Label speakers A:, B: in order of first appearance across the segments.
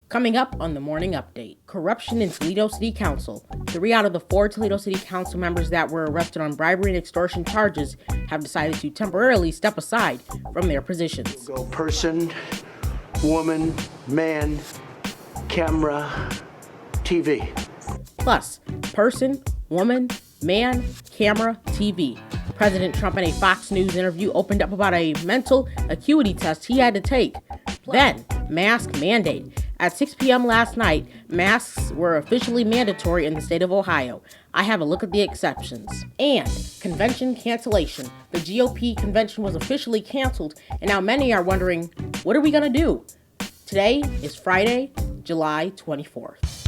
A: Coming up on the morning update, corruption in Toledo City Council. 3 out of the 4 Toledo City Council members that were arrested on bribery and extortion charges have decided to temporarily step aside from their positions.
B: Go person, woman, man, camera, TV.
A: Plus, person, woman, man, camera, TV. President Trump in a Fox News interview opened up about a mental acuity test he had to take. Then, mask mandate. At 6 p.m. last night, masks were officially mandatory in the state of Ohio. I have a look at the exceptions. And convention cancellation. The GOP convention was officially canceled, and now many are wondering, what are we going to do? Today is Friday, July 24th.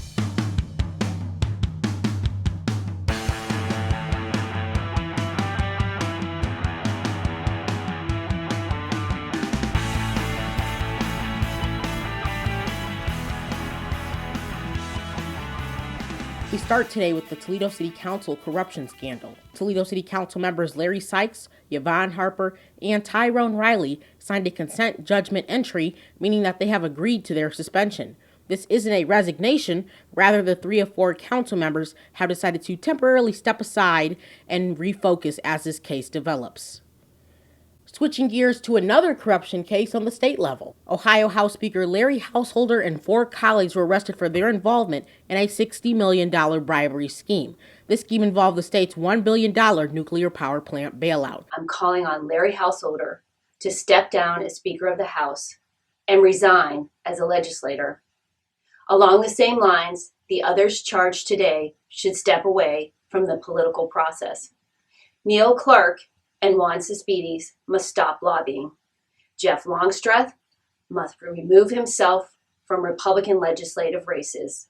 A: We start today with the Toledo City Council corruption scandal. Toledo City Council members Larry Sykes, Yvonne Harper, and Tyrone Riley signed a consent judgment entry, meaning that they have agreed to their suspension. This isn't a resignation, rather the 3 of 4 council members have decided to temporarily step aside and refocus as this case develops. Switching gears to another corruption case on the state level. Ohio House Speaker Larry Householder and 4 colleagues were arrested for their involvement in a $60 million bribery scheme. This scheme involved the state's $1 billion nuclear power plant bailout.
C: I'm calling on Larry Householder to step down as Speaker of the House and resign as a legislator. Along the same lines, the others charged today should step away from the political process. Neil Clark and Juan Cespedes must stop lobbying. Jeff Longstreth must remove himself from Republican legislative races.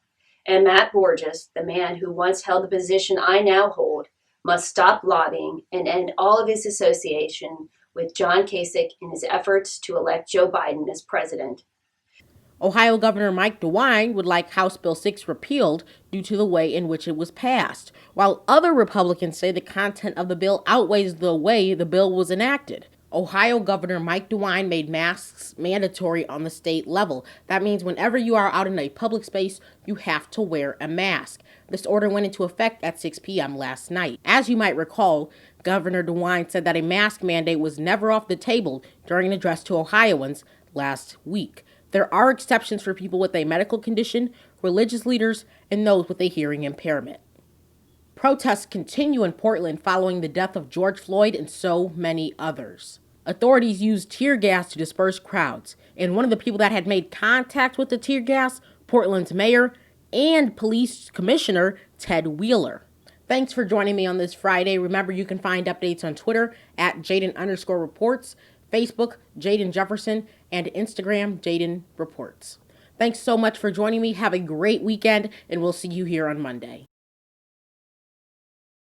C: And Matt Borges, the man who once held the position I now hold, must stop lobbying and end all of his association with John Kasich in his efforts to elect Joe Biden as president.
A: Ohio Governor Mike DeWine would like House Bill 6 repealed due to the way in which it was passed, while other Republicans say the content of the bill outweighs the way the bill was enacted. Ohio Governor Mike DeWine made masks mandatory on the state level. That means whenever you are out in a public space, you have to wear a mask. This order went into effect at 6 p.m. last night. As you might recall, Governor DeWine said that a mask mandate was never off the table during an address to Ohioans last week. There are exceptions for people with a medical condition, religious leaders, and those with a hearing impairment. Protests continue in Portland following the death of George Floyd and so many others. Authorities used tear gas to disperse crowds, and one of the people that had made contact with the tear gas, Portland's mayor and police commissioner, Ted Wheeler. Thanks for joining me on this Friday. Remember, you can find updates on Twitter at Jaden_reports, Facebook, Jaden Jefferson, and Instagram, Jaden Reports. Thanks so much for joining me. Have a great weekend, and we'll see you here on Monday.